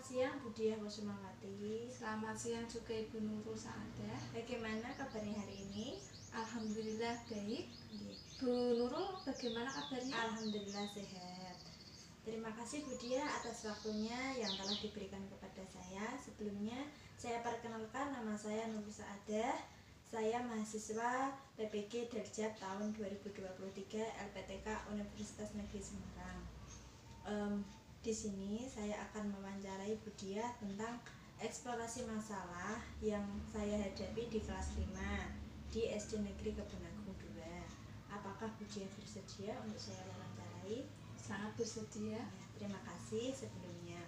siang Bu Diah Kusumawati. Selamat siang juga Ibu Nurul Saadah. Bagaimana kabarnya hari ini? Alhamdulillah baik. Bu Nurul bagaimana kabarnya? Alhamdulillah sehat. Terima kasih Bu Diah atas waktunya yang telah diberikan kepada saya. Sebelumnya saya perkenalkan, nama saya Nurul Saadah. Saya mahasiswa PPG Darjat tahun 2023 LPTK Universitas Negeri Semarang. Di sini saya akan mewawancarai Bu Diah tentang eksplorasi masalah yang saya hadapi di kelas 5 di SD Negeri Kebun-Agung 2. Apakah Bu Diah bersedia untuk saya wawancarai? Sangat bersedia. Ya, terima kasih sebelumnya.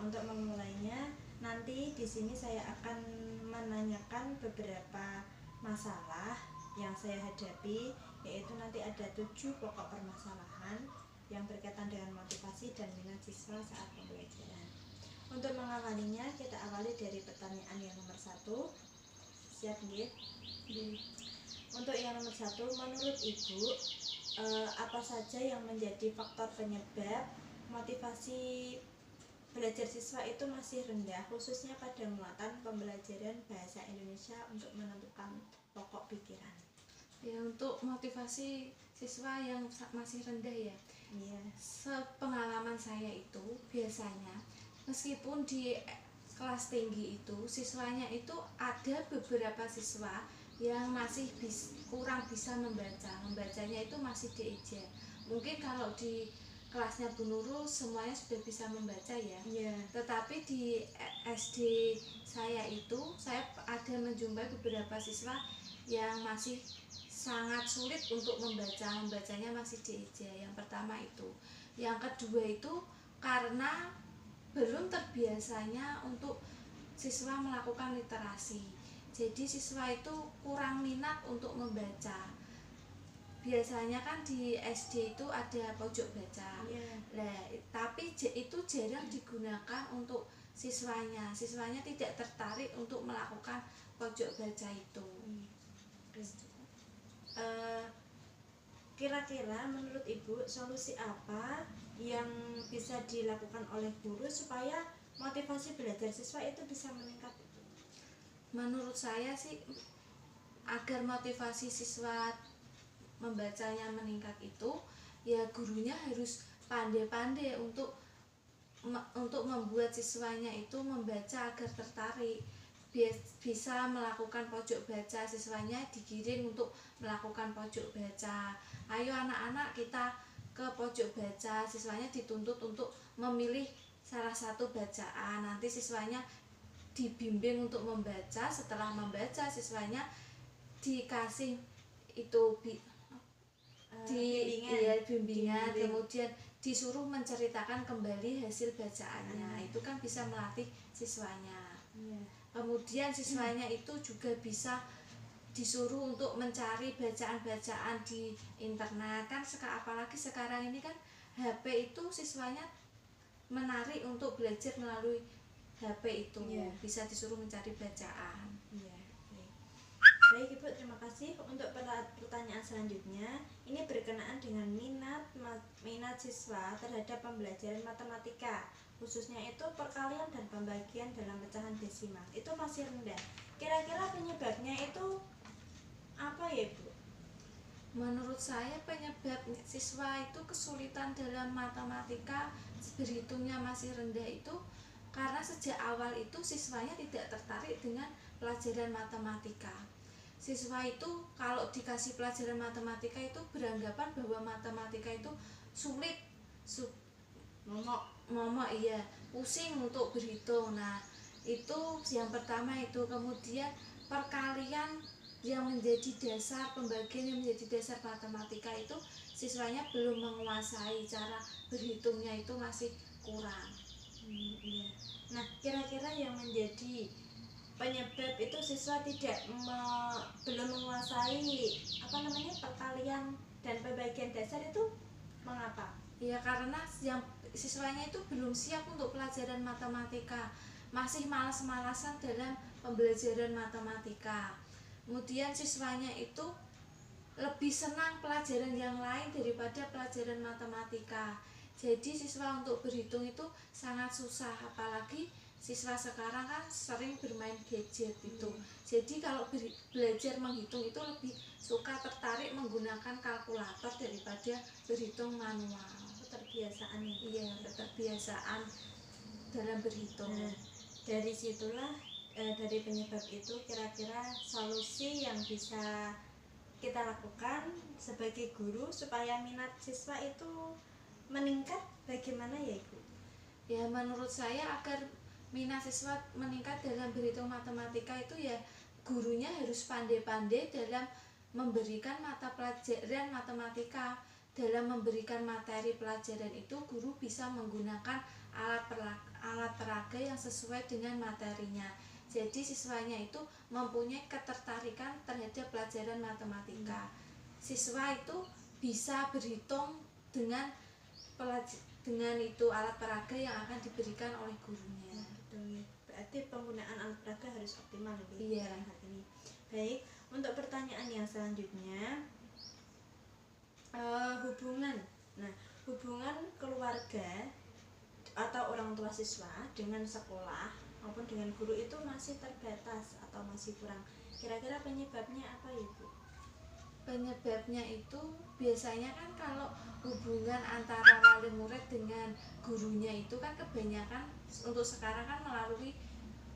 Untuk memulainya, nanti di sini saya akan menanyakan beberapa masalah yang saya hadapi, yaitu nanti ada 7 pokok permasalahan yang berkaitan dengan motivasi dan minat siswa saat pembelajaran. Untuk mengawalinya, kita awali dari pertanyaan yang nomor 1. Siap, nggih? Untuk yang nomor 1, menurut Ibu, apa saja yang menjadi faktor penyebab motivasi belajar siswa itu masih rendah, khususnya pada muatan pembelajaran bahasa Indonesia untuk menentukan pokok pikiran? Ya, untuk motivasi siswa yang masih rendah ya. Iya. Sepengalaman saya itu biasanya meskipun di kelas tinggi itu siswanya itu ada beberapa siswa yang masih kurang bisa membacanya itu masih dieja. Mungkin kalau di kelasnya Bu Nurul semuanya sudah bisa membaca ya. Iya. Tetapi di SD saya itu saya ada menjumpai beberapa siswa yang masih sangat sulit untuk membacanya masih dieja. Yang pertama itu. Yang kedua itu karena belum terbiasanya untuk siswa melakukan literasi. Jadi siswa itu kurang minat untuk membaca. Biasanya kan di SD itu ada pojok baca. Nah, tapi itu jarang digunakan untuk siswanya. Siswanya tidak tertarik untuk melakukan pojok baca itu. Kira-kira menurut Ibu solusi apa yang bisa dilakukan oleh guru supaya motivasi belajar siswa itu bisa meningkat? Menurut saya sih agar motivasi siswa membacanya meningkat itu ya gurunya harus pandai-pandai untuk membuat siswanya itu membaca agar tertarik, bisa melakukan pojok baca. Siswanya digiring untuk melakukan pojok baca. Ayo anak-anak kita ke pojok baca. Siswanya dituntut untuk memilih salah satu bacaan. Nanti siswanya dibimbing untuk membaca. Setelah membaca siswanya dikasih itu bimbingan. Kemudian disuruh menceritakan kembali hasil bacaannya. Itu kan bisa melatih siswanya. Kemudian siswanya itu juga bisa disuruh untuk mencari bacaan-bacaan di internet kan, apalagi sekarang ini kan HP itu siswanya menarik untuk belajar melalui HP itu. Bisa disuruh mencari bacaan. Baik Ibu, terima kasih. Untuk pertanyaan selanjutnya, ini berkenaan dengan minat siswa terhadap pembelajaran matematika, khususnya itu perkalian dan pembagian dalam pecahan desimal, itu masih rendah. Kira-kira penyebabnya itu apa ya Ibu? Menurut saya penyebab siswa itu kesulitan dalam matematika, berhitungnya masih rendah itu karena sejak awal itu siswanya tidak tertarik dengan pelajaran matematika. Siswa itu kalau dikasih pelajaran matematika itu beranggapan bahwa matematika itu sulit, momok iya, pusing untuk berhitung. Nah, itu yang pertama itu. Kemudian perkalian yang menjadi dasar, pembagian yang menjadi dasar matematika itu siswanya belum menguasai, cara berhitungnya itu masih kurang. Nah, kira-kira yang menjadi penyebab itu siswa belum menguasai perkalian dan pembagian dasar itu mengapa? Ya karena yang siswanya itu belum siap untuk pelajaran matematika, masih malas-malasan dalam pembelajaran matematika. Kemudian siswanya itu lebih senang pelajaran yang lain daripada pelajaran matematika. Jadi siswa untuk berhitung itu sangat susah, apalagi siswa sekarang kan sering bermain gadget itu. Jadi kalau belajar menghitung itu lebih suka tertarik menggunakan kalkulator daripada berhitung manual. Keterbiasaan ya. Iya, keterbiasaan dalam berhitung. Nah, dari situlah dari penyebab itu kira-kira solusi yang bisa kita lakukan sebagai guru supaya minat siswa itu meningkat bagaimana ya Ibu? Ya menurut saya agar minat siswa meningkat dalam berhitung matematika itu ya gurunya harus pandai-pandai dalam memberikan mata pelajaran matematika. Dalam memberikan materi pelajaran itu guru bisa menggunakan alat peraga yang sesuai dengan materinya. Jadi siswanya itu mempunyai ketertarikan terhadap pelajaran matematika. Siswa itu bisa berhitung dengan itu alat peraga yang akan diberikan oleh gurunya. Betul. Berarti penggunaan alat peraga harus optimal Iya. dalam hal ini. Baik, untuk pertanyaan yang selanjutnya, hubungan. Nah, hubungan keluarga atau orang tua siswa dengan sekolah maupun dengan guru itu masih terbatas atau masih kurang. Kira-kira penyebabnya apa Ibu? Penyebabnya itu biasanya kan kalau hubungan antara wali murid dengan gurunya itu kan kebanyakan untuk sekarang kan melalui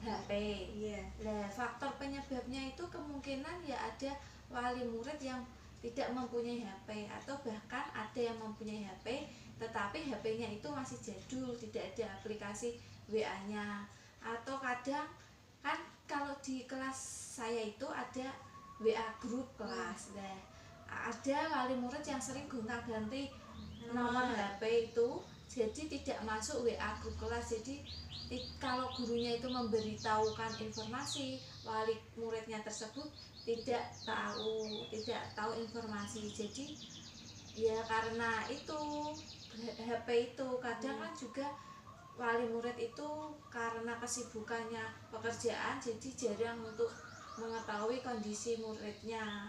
HP. Iya. Nah, faktor penyebabnya itu kemungkinan ya ada wali murid yang tidak mempunyai HP atau bahkan ada yang mempunyai HP tetapi HP-nya itu masih jadul, tidak ada aplikasi WA-nya. Atau kadang kan kalau di kelas saya itu ada WA grup kelas. Nah, ada wali murid yang sering gonta-ganti nomor HP itu, jadi tidak masuk WA grup kelas. Jadi kalau gurunya itu memberitahukan informasi, wali muridnya tersebut tidak tahu informasi. Jadi ya karena itu HP itu kadang kan juga wali murid itu karena kesibukannya pekerjaan jadi jarang untuk mengetahui kondisi muridnya.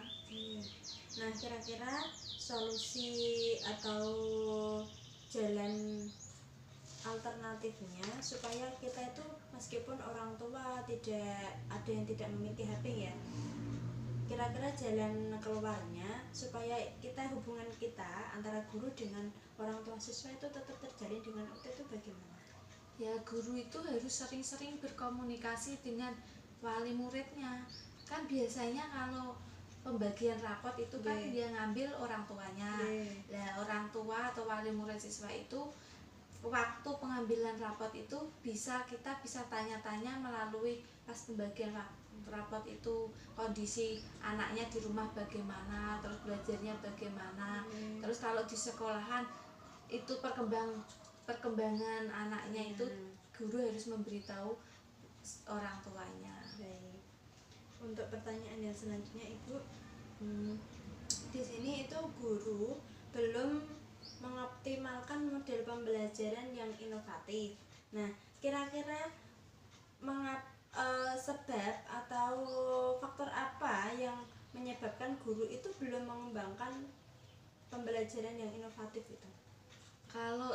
Nah, kira-kira solusi atau jalan alternatifnya supaya kita itu meskipun orang tua tidak ada yang tidak memiliki HP ya, kira-kira jalan keluarnya supaya hubungan kita antara guru dengan orang tua siswa itu tetap terjalin dengan utuh itu bagaimana? Ya guru itu harus sering-sering berkomunikasi dengan wali muridnya. Kan biasanya kalau pembagian rapot itu kan dia ngambil orang tuanya. Nah, orang tua atau wali murid siswa itu waktu pengambilan rapot itu kita bisa tanya-tanya melalui pas pembagian rapot itu kondisi anaknya di rumah bagaimana, terus belajarnya bagaimana, terus kalau di sekolahan itu perkembangan anaknya itu guru harus memberitahu orang tuanya. Baik. Untuk pertanyaan yang selanjutnya Ibu, di sini itu guru belum mengoptimalkan model pembelajaran yang inovatif. Nah, kira-kira sebab atau faktor apa yang menyebabkan guru itu belum mengembangkan pembelajaran yang inovatif itu? Kalau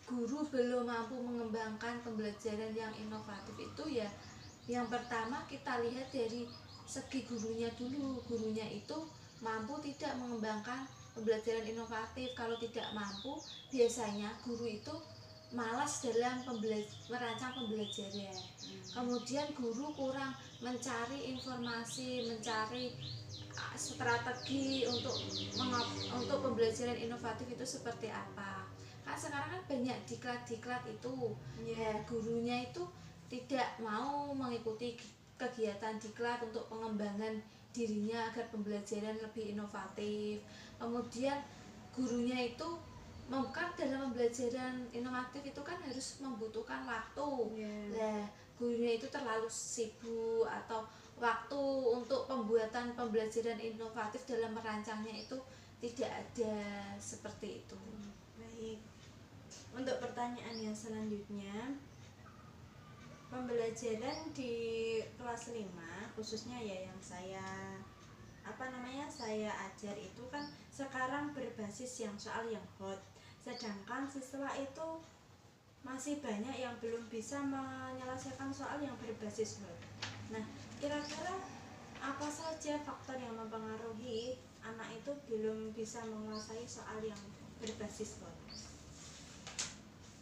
guru belum mampu mengembangkan pembelajaran yang inovatif itu ya yang pertama kita lihat dari segi gurunya dulu. Gurunya itu mampu tidak mengembangkan pembelajaran inovatif. Kalau tidak mampu, biasanya guru itu malas dalam merancang pembelajaran. Kemudian guru kurang mencari informasi, mencari strategi untuk pembelajaran inovatif itu seperti apa. Kan sekarang kan banyak diklat itu. Ya, gurunya itu tidak mau mengikuti kegiatan diklat untuk pengembangan dirinya agar pembelajaran lebih inovatif. Kemudian gurunya itu kan dalam pembelajaran inovatif itu kan harus membutuhkan waktu. Nah, gurunya itu terlalu sibuk atau waktu untuk pembuatan pembelajaran inovatif dalam merancangnya itu tidak ada seperti itu. Baik. Untuk pertanyaan yang selanjutnya, pembelajaran di kelas 5 khususnya ya yang saya ajar itu kan sekarang berbasis yang soal yang hot. sedangkan siswa itu masih banyak yang belum bisa menyelesaikan soal yang berbasis word. Nah, kira-kira apa saja faktor yang mempengaruhi anak itu belum bisa menguasai soal yang berbasis word?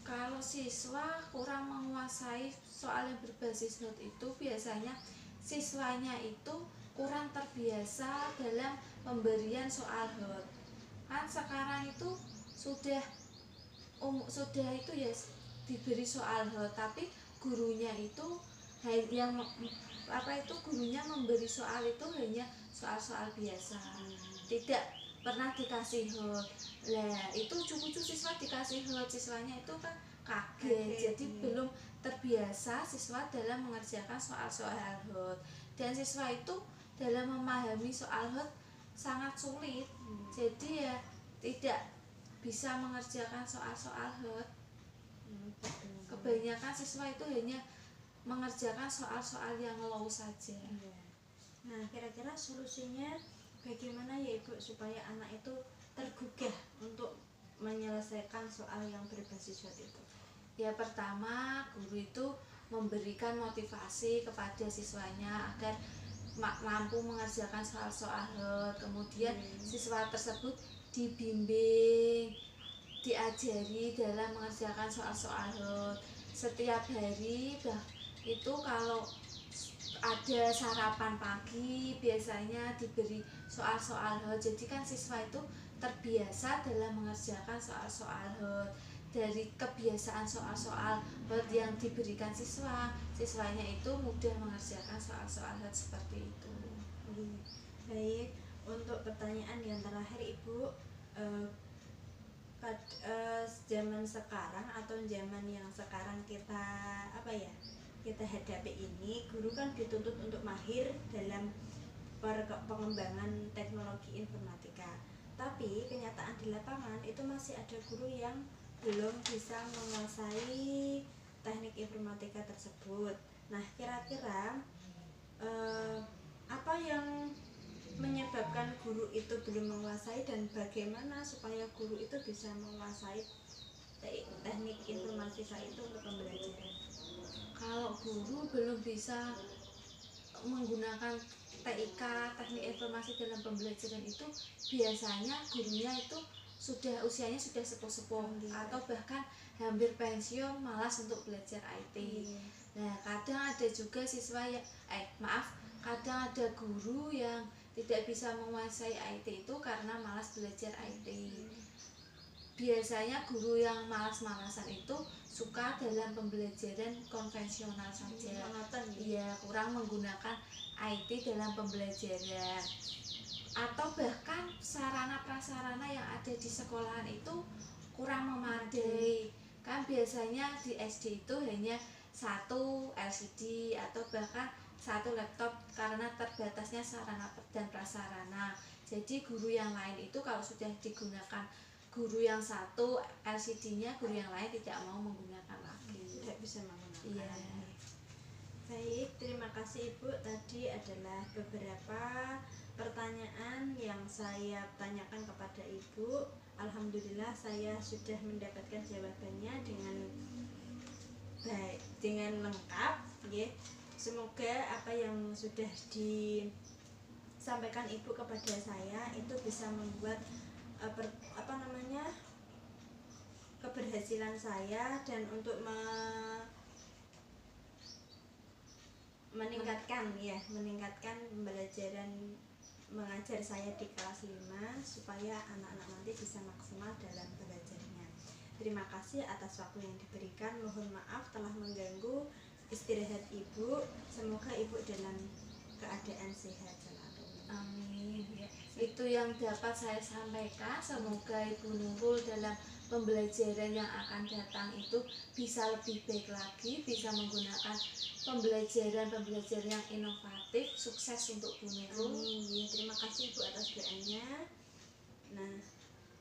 Kalau siswa kurang menguasai soal yang berbasis hot itu biasanya siswanya itu kurang terbiasa dalam pemberian soal hot. Kan sekarang itu sudah itu ya diberi soal hot, tapi gurunya itu yang gurunya memberi soal itu hanya soal-soal biasa, tidak pernah dikasih hot. Lah itu cucu siswa dikasih hot, siswanya itu kan kaget, jadi belum terbiasa siswa dalam mengerjakan soal-soal hot, dan siswa itu dalam memahami soal hot sangat sulit. Jadi ya tidak bisa mengerjakan soal-soal hot. Kebanyakan siswa itu hanya mengerjakan soal-soal yang low saja. Nah, kira-kira solusinya bagaimana ya Ibu supaya anak itu tergugah untuk menyelesaikan soal yang berbasis hot itu? Ya, pertama guru itu memberikan motivasi kepada siswanya agar mampu mengerjakan soal-soal hot. Kemudian siswa tersebut dibimbing, diajari dalam mengerjakan soal-soal hot setiap hari. Itu kalau ada sarapan pagi biasanya diberi soal-soal hot, jadi kan siswa itu terbiasa dalam mengerjakan soal-soal hot. Dari kebiasaan soal-soal hot yang diberikan siswanya itu mudah mengerjakan soal-soal hot seperti itu. Baik, untuk pertanyaan yang terakhir Ibu, zaman sekarang atau zaman yang sekarang kita hadapi ini, guru kan dituntut untuk mahir dalam pengembangan teknologi informatika. Tapi kenyataan di lapangan itu masih ada guru yang belum bisa menguasai teknik informatika tersebut. Nah, kira-kira apa yang menyebabkan guru itu belum menguasai dan bagaimana supaya guru itu bisa menguasai teknik informatika itu untuk pembelajaran? Kalau guru belum bisa menggunakan TIK, teknik informasi dalam pembelajaran itu biasanya gurunya itu usianya sudah sepuh-sepuh atau bahkan hampir pensiun, malas untuk belajar IT. Nah, kadang ada juga siswa yang kadang ada guru yang tidak bisa menguasai IT itu karena malas belajar IT. Biasanya guru yang malas-malasan itu suka dalam pembelajaran konvensional saja, kurang menggunakan IT dalam pembelajaran, atau bahkan sarana prasarana yang ada di sekolahan itu kurang memadai. Kan biasanya di SD itu hanya satu LCD atau bahkan satu laptop karena terbatasnya sarana dan prasarana. Jadi guru yang lain itu kalau sudah digunakan guru yang satu LCD-nya, guru yang lain tidak mau menggunakan lagi, tidak bisa menggunakan. Baik, terima kasih Ibu. Tadi adalah beberapa pertanyaan yang saya tanyakan kepada Ibu. Alhamdulillah saya sudah mendapatkan jawabannya dengan baik, dengan lengkap. Semoga apa yang sudah disampaikan Ibu kepada saya itu bisa membuat keberhasilan saya dan untuk meningkatkan pembelajaran mengajar saya di kelas 5 supaya anak-anak nanti bisa maksimal dalam belajarnya. Terima kasih atas waktu yang diberikan. Mohon maaf telah mengganggu istirahat Ibu. Semoga Ibu dalam keadaan sehat selalu. Amin. Itu yang dapat saya sampaikan. Semoga Ibu Nurul dalam pembelajaran yang akan datang itu bisa lebih baik lagi, bisa menggunakan pembelajaran yang inovatif. Sukses untuk Bu Nurul. Terima kasih Bu atas doanya. Nah,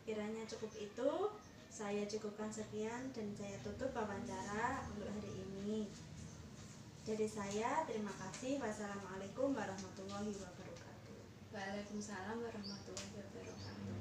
kiranya cukup itu. Saya cukupkan sekian dan saya tutup wawancara untuk hari ini. Dari saya, terima kasih. Wassalamualaikum warahmatullahi wabarakatuh. Waalaikumsalam warahmatullahi wabarakatuh.